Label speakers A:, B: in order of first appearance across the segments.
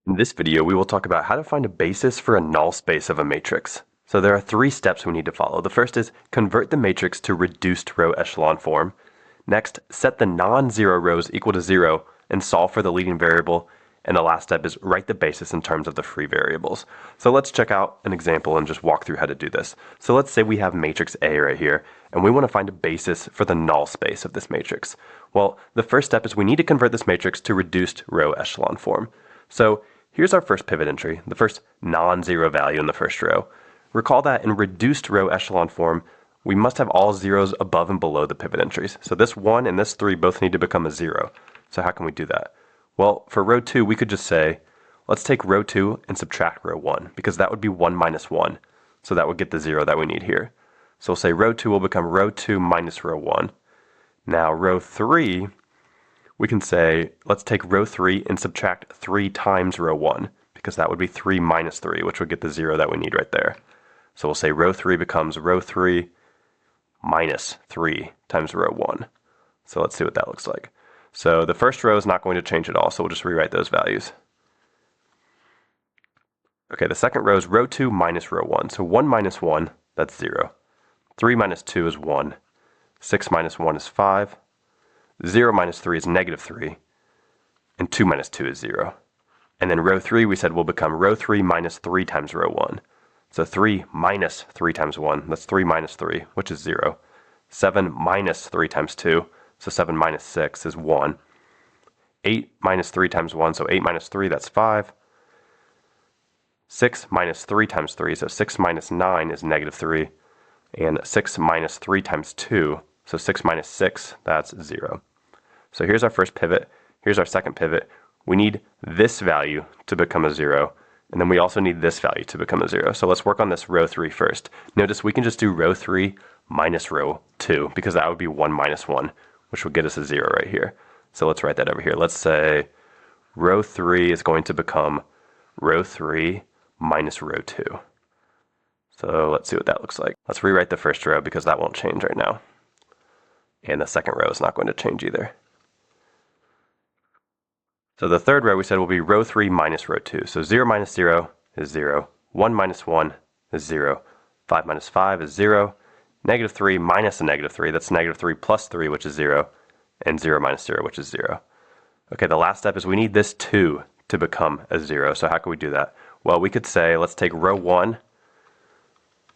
A: In this video, we will talk about how to find a basis for a null space of a matrix. So there are 3 steps we need to follow. The first is convert the matrix to reduced row echelon form. Next, set the non-zero rows equal to 0 and solve for the leading variable. And the last step is write the basis in terms of the free variables. So let's check out an example and just walk through how to do this. So let's say we have matrix A right here, and we want to find a basis for the null space of this matrix. Well, the first step is we need to convert this matrix to reduced row echelon form. So here's our first pivot entry, the first non-zero value in the first row. Recall that in reduced row echelon form, we must have all zeros above and below the pivot entries. So this 1 and this 3 both need to become a 0. So how can we do that? Well, for row 2, we could just say, let's take row 2 and subtract row 1, because that would be 1 minus 1. So that would get the 0 that we need here. So we'll say row 2 will become row 2 minus row 1. Now row 3, we can say, let's take row 3 and subtract 3 times row 1, because that would be 3 minus 3, which would get the 0 that we need right there. So we'll say row 3 becomes row 3 minus 3 times row 1. So let's see what that looks like. So the first row is not going to change at all, so we'll just rewrite those values. Okay, the second row is row 2 minus row 1. So 1 minus 1, that's 0. 3 minus 2 is 1. 6 minus 1 is 5. 0 minus 3 is negative 3. And 2 minus 2 is 0. And then row 3 we said will become row 3 minus 3 times row 1. So 3 minus 3 times 1, that's 3 minus 3, which is 0. 7 minus 3 times 2, so 7 minus 6 is 1. 8 minus 3 times 1, so 8 minus 3, that's 5. 6 minus 3 times 3, so 6 minus 9 is negative 3. And 6 minus 3 times 2, so 6 minus 6, that's 0. So here's our first pivot. Here's our second pivot. We need this value to become a 0. And then we also need this value to become a 0. So let's work on this row 3 first. Notice we can just do row 3 minus row 2, because that would be 1 minus 1, which will get us a 0 right here. So let's write that over here. Let's say row 3 is going to become row 3 minus row 2. So let's see what that looks like. Let's rewrite the first row because that won't change right now. And the second row is not going to change either. So the third row we said will be row 3 minus row 2. So 0 minus 0 is 0. 1 minus 1 is 0. 5 minus 5 is 0. Negative 3 minus a negative 3, that's negative 3 plus 3, which is 0. And 0 minus 0, which is 0. Okay, the last step is we need this 2 to become a 0. So how can we do that? Well, we could say, let's take row 1,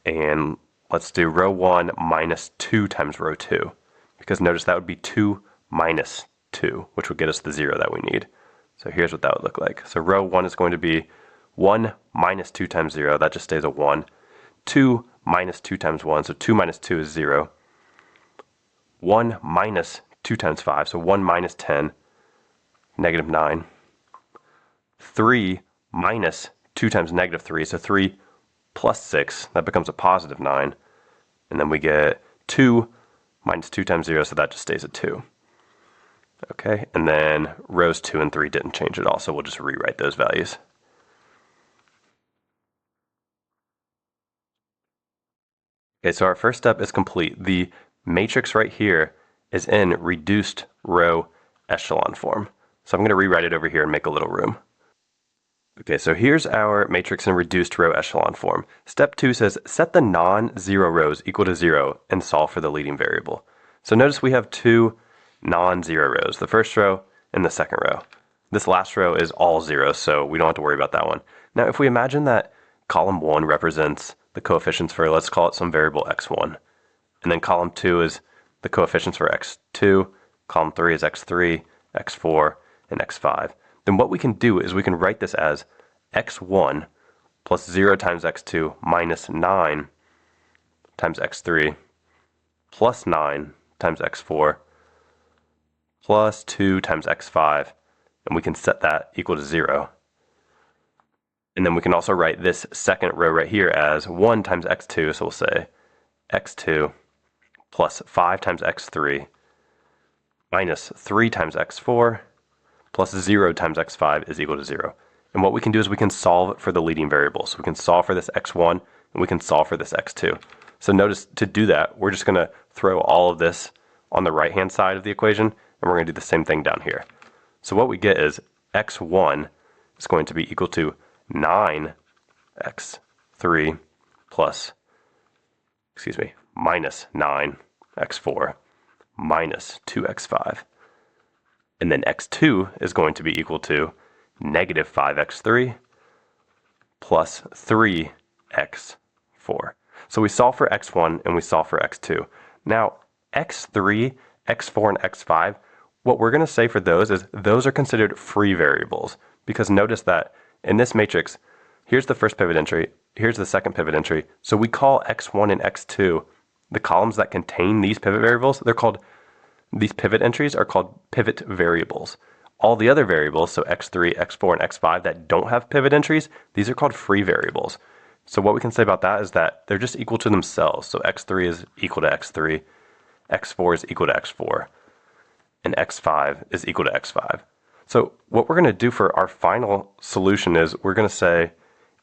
A: and let's do row 1 minus 2 times row 2. Because notice that would be 2 minus 2, which would get us the 0 that we need. So here's what that would look like. So row 1 is going to be 1 minus 2 times 0, that just stays a 1. 2 minus 2 times 1, so 2 minus 2 is 0. 1 minus 2 times 5, so 1 minus 10, negative 9. 3 minus 2 times negative 3, so 3 plus 6, that becomes a positive 9. And then we get 2 minus 2 times 0, so that just stays at 2. Okay, and then rows 2 and 3 didn't change at all, so we'll just rewrite those values. Okay, so our first step is complete. The matrix right here is in reduced row echelon form. So I'm going to rewrite it over here and make a little room. Okay, so here's our matrix in reduced row echelon form. Step 2 says set the non-zero rows equal to 0 and solve for the leading variable. So notice we have 2 non-zero rows, the first row and the second row. This last row is all zeros, so we don't have to worry about that one. Now if we imagine that column 1 represents the coefficients for, let's call it some variable x1, and then column 2 is the coefficients for x2, column 3 is x3, x4, and x5, then what we can do is we can write this as x1 plus 0 times x2 minus 9 times x3 plus 9 times x4 plus 2 times x5, and we can set that equal to 0. And then we can also write this second row right here as 1 times x2, so we'll say x2 plus 5 times x3 minus 3 times x4 plus 0 times x5 is equal to 0. And what we can do is we can solve for the leading variable. So we can solve for this x1 and we can solve for this x2. So notice to do that, we're just going to throw all of this on the right-hand side of the equation, and we're going to do the same thing down here. So what we get is x1 is going to be equal to 9x3 minus 9x4 minus 2x5. And then x2 is going to be equal to negative 5x3 plus 3x4. So we solve for x1 and we solve for x2. Now, x3, x4, and x5, what we're going to say for those is those are considered free variables, because notice that in this matrix, here's the first pivot entry, here's the second pivot entry. So we call x1 and x2, the columns that contain these pivot variables, these pivot entries are called pivot variables. All the other variables, so x3, x4, and x5 that don't have pivot entries, these are called free variables. So what we can say about that is that they're just equal to themselves. So x3 is equal to x3, x4 is equal to x4, and x5 is equal to x5. So what we're going to do for our final solution is we're going to say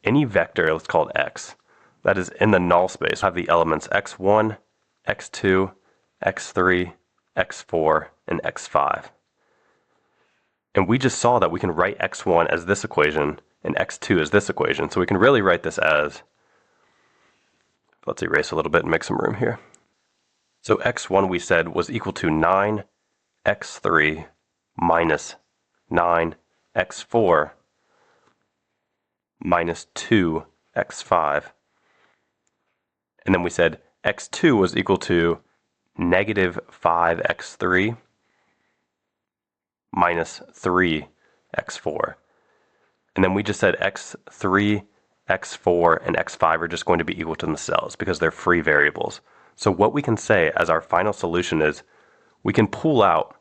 A: any vector, let's call it x, that is in the null space, have the elements x1, x2, x3, x4, and x5. And we just saw that we can write x1 as this equation and x2 as this equation. So we can really write this as, let's erase a little bit and make some room here. So x1 we said was equal to 9x3 minus 9x4 minus 2x5. And then we said x2 was equal to negative 5x3 minus 3x4. And then we just said x3, x4, and x5 are just going to be equal to themselves because they're free variables. So what we can say as our final solution is we can pull out,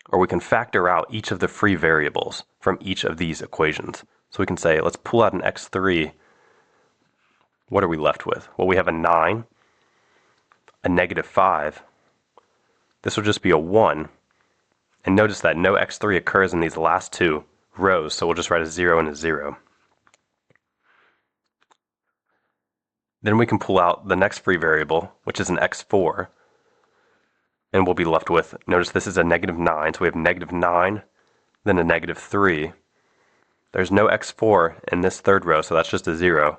A: or we can factor out each of the free variables from each of these equations. So we can say, let's pull out an x3. What are we left with? Well, we have a 9, a negative 5. This will just be a 1. And notice that no x3 occurs in these last two rows, so we'll just write a 0 and a 0. Then we can pull out the next free variable, which is an x4, and we'll be left with, notice this is a negative 9, so we have negative 9, then a negative 3. There's no x4 in this third row, so that's just a 0.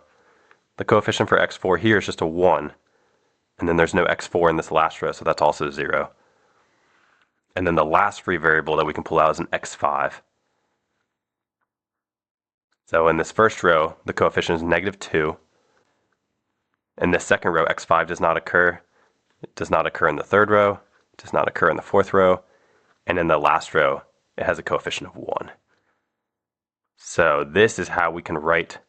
A: The coefficient for x4 here is just a 1, and then there's no x4 in this last row, so that's also 0. And then the last free variable that we can pull out is an x5. So in this first row, the coefficient is negative 2. In this second row, x5 does not occur. It does not occur in the third row. It does not occur in the fourth row. And in the last row, it has a coefficient of 1. So this is how we can write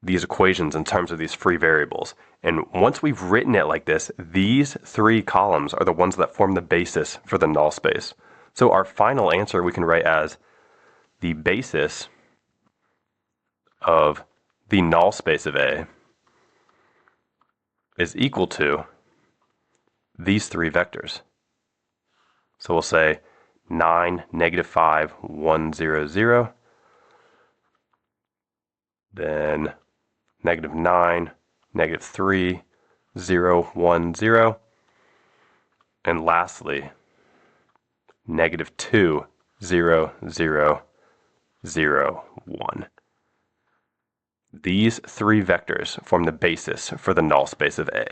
A: these equations in terms of these free variables. And once we've written it like this, these three columns are the ones that form the basis for the null space. So our final answer we can write as the basis of the null space of A is equal to these three vectors. So we'll say 9, negative 5, 1, 0, 0. Then negative 9, negative 3, 0, 1, 0. And lastly, negative 2, 0, 0, 0, 1. These three vectors form the basis for the null space of A.